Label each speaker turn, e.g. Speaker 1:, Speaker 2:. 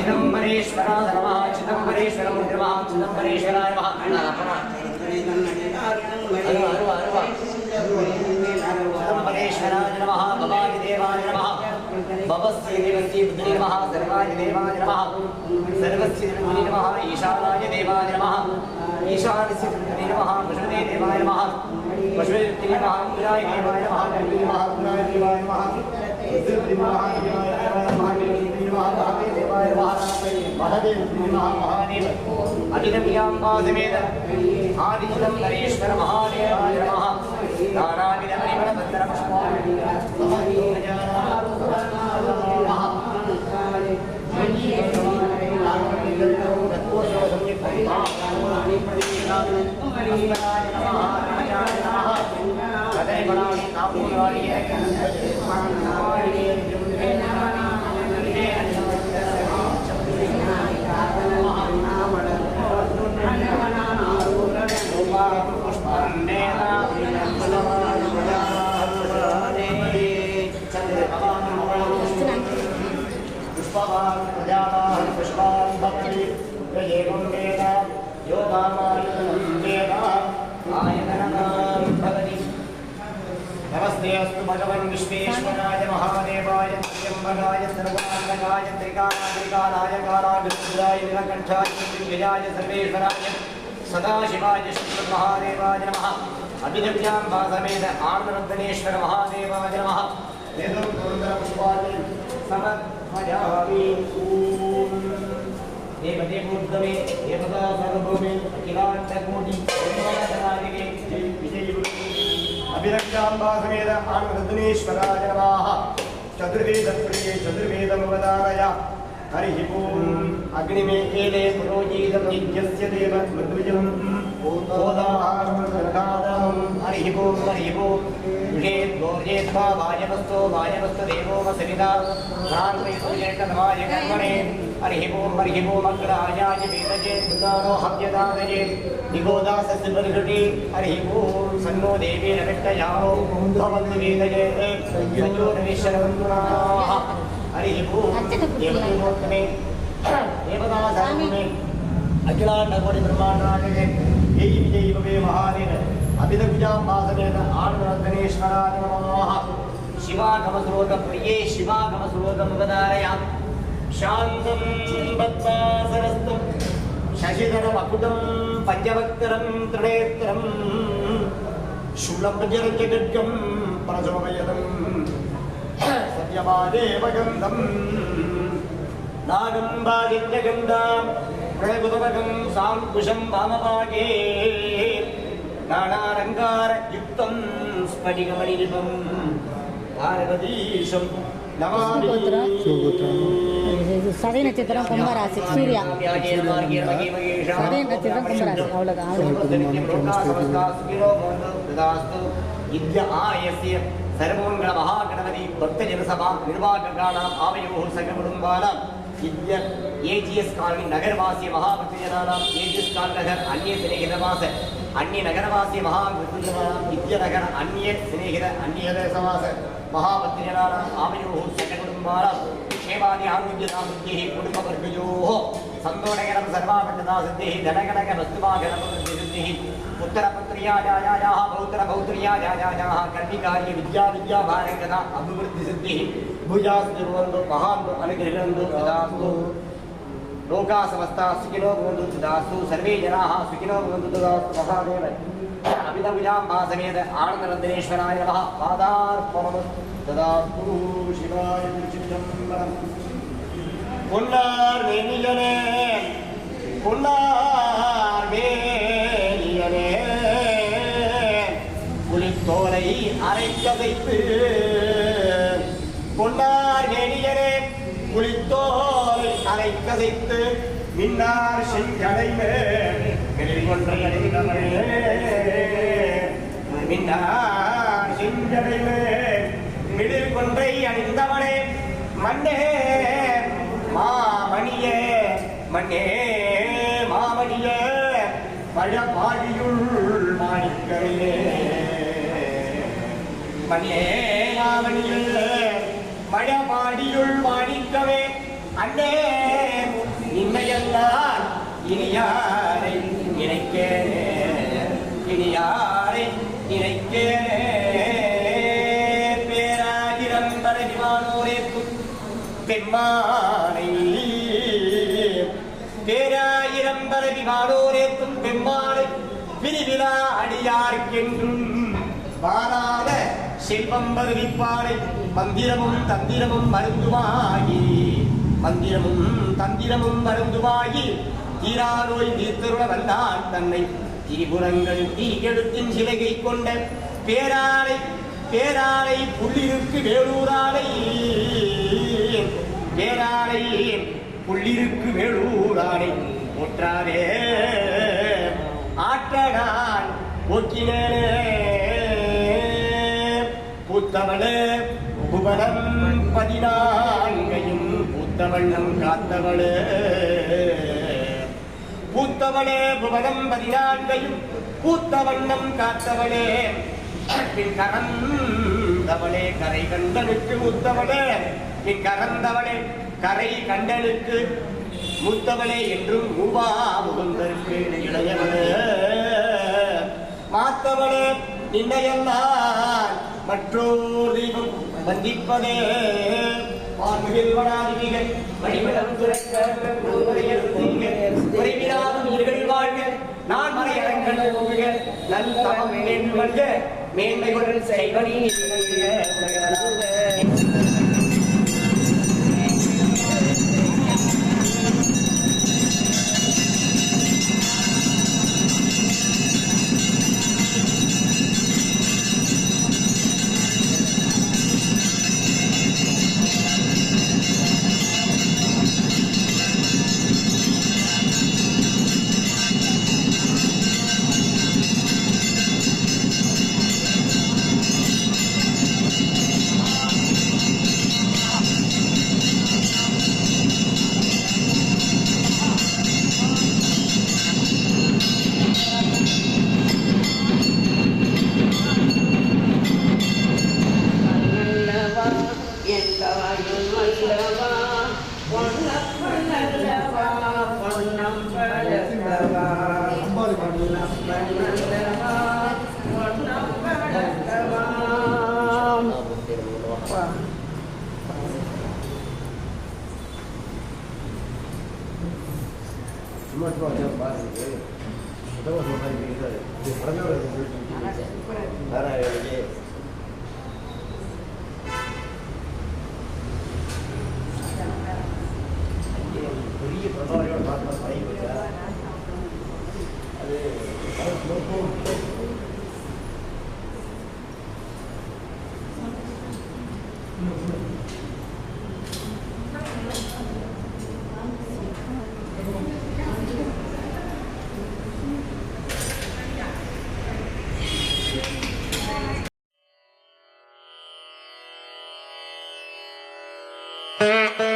Speaker 1: चिदंबरेश्वराय नमः चिदंबरेश्वरं नमः चिदंबरेश्वराय नमः चिदंबरेश्वराय नमः भवाय देवाय नमः भवस्य देवस्य बुद्धि नमः सर्वाय देवाय नमः सर्वस्य बुद्धि नमः ईशानाय देवाय नमः ईशानस्य बुद्धि नमः विष्णुवे देवाय नमः विष्णुवे बुद्धि नमः गुराय देवाय नमः गुरुवे नमः गुराय देवाय नमः बुद्धि नमः देवाय नमः बुद्धि नमः महादेव देवाय नमः महादेव बुद्धि नमः महादेव अभिनव्याम्बा समेत आदिचिदंबरेश्वर महादेवाय नमः नानाविध परिमलपत्र पुष्पाणि नमस्ते अस्तु भगवन् विश्वेश्वराय महादेवाय त्र्यम्बकाय सर्वात्मकाय त्रिकालाय कालाग्रहाय नीलकण्ठाय त्रिभुजाय सर्वेश्वराय सदाशिवाय श्रीमहादेवाय नमः अभिनव्याम्बा समेत आनन्दनेश्वर महादेवाय नमः वेदोत्तरपुष्पाणि समर्पयामि देवदेवोद्गमे देवता सर्वभूमे अखिलाण्डकोटि ब्रह्माण्डनायके विजयगुरुवे अभिनव्याम्बा समेत आनन्दनेश्वराय नमः चतुर्वेदप्रिये चतुर्वेदमवदारय हरिः ओम् अग्निमेकेले पुरोजीतं यज्ञस्य देव मृद्विजं ओदाहारं हरिः ओम् गौर्येत्वा वायवस्तो देवो वसविता प्राणेतुयेकमाय कर्मणे हरिः ओम् अग्रायाय वेदजे दुदानो हव्यदानये निगोदासस्य बर्घटी हरिः ओम् सन्नो देवेन विट्टयामो भवन्तु वेदजे संयोगमेश्वरवन्दनाः हरिः ओम् देवदेवोत्तमे देवदासामे अखिलाण्डकोटि ब्रह्माण्डनायके जय विजय भवे महादेव अभिनव्याम्बा समेत आनन्दनेश्वराय नमः शिवागमश्लोकप्रिये शिवागमश्लोकमुपधारय शान्तं पद्मासनस्थं शशिधरमकुटं पञ्चवक्त्रं त्रिनेत्रं शूलप्रजरजगड्गं प्रजोमयदं सत्यवादेव गन्धं नागं बालिन्यगन्धां प्रणयकुतमकं साङ्कुशं वामभागे नानालङ्कारयुक्तं स्फटिकमणिनिभं पार्वतीशं नमामि
Speaker 2: சதய நட்சத்திரம் கும்பராசி சூர்யா சதய நட்சத்திரம் கும்பராசி அவ்வளோதான்
Speaker 1: सर्वमंगल महागणपति भक्तजनसभा निर्वाहकानाम् आवयोः सककुटुम्बानाम् विद्य एजीएस कॉलोनी नगरवासी महाभक्तजनानाम् एजीएस कॉलोनी नगर अन्य स्नेहितवास अन्य नगरवासी महाभक्तजनानाम् विद्यनगर अन्य स्नेहित अन्य समास महाभक्तजनानाम् आवयोः सककुटुम्बानाम् क्षेमादिहानुज्यताबुद्धिः कुटुम्बवर्गयोः सन्तोषकरं सर्वाभक्तदासिद्धिः धनगणक वस्तुभागणसिद्धिः उत्तरपुत्र्यायाः पौत्रपौत्र्यायाः कर्मिकार्य विद्याभारङ्गता अभिवृद्धिसिद्धिः भुजास्तु महान्तु अनुगृह्णन्तु तदास्तु लोकाः समस्ताः सुखिनो भवन्तु तदास्तु सर्वे जनाः सुखिनो भवन्तु तदास्तु महादेव अभिनव्याम्बा समेत आनन्दनन्दनेश्वराय नमः पादार्पणमस्तु तदास्तु शिवाय चिदंबरम् பொன்னார் வேணியனே புலித்தோலை அரைக்கதைத்து பொன்னார் வேணியனே புலித்தோலை அரைக்கதைத்து மின்னார் செஞ்சடைமே மின்னார் செஞ்சடைமே மிடில் கொன்றை அணிந்தவனே மண்ணே மாமணியே மண்ணே மாமணியே பழபாடியுள் மாணிக்கவே மண்ணே மாமணியே பழபாடியுள் மாணிக்கவே அண்ணே இனியாரை நினைக்கேனே இனியாரை நினைக்கேனே பேராயிரம் பரவிமானோரேக்கும் பெம்மானை பேராயிரம் பரவிமானோரேக்கும் பெம்மானை பிரிவிழா அடியார்க்கென்றும் வாராத செல்வம் வருவிப்பானை மந்திரமும் தந்திரமும் மருந்துமாகி மந்திரமும் தந்திரமும் மருந்துமாகி தீராநோய் தீர்த்தருள வல்லான் தன்னை திரிபுரங்கள் தீகெடுத்தின் சிலைகை கொண்ட பேரானை பேரானை புள்ளிருக்கு வேலூரானை பேரானை புள்ளிருக்கு வேலூரானை போற்றாரே ஆற்றனான் போக்கினே பூத்தவளே புவனம் 14 பூத்தவண்ணம் காத்தவளே பூத்தவளே புவனம் 14 பூத்தவண்ணம் காத்தவளே பின் கரந்தவளே கரை கண்டனுக்கு மூத்தவளே பின் கரந்தவளே கரை கண்டனுக்கு மூத்தவளே என்றும் மூவா முகுந்தருக்கு இளையவளே மாத்தவளே நின்னையெல்லாம் மற்றோர் தெய்வம் வந்திப்பதே வான்மிகில் வடாதிகள் வழிபடம் துறக்க குறைவிடாத உயிர்கள் வாழ்க நான் மறையரங்கள் போகுக நல் தவம் மேன்மல்க மேன்மை கொள் செய்வனி பெரிய பிரபாரியோட பார்க்க பழகி போச்சா அது
Speaker 3: Thank you.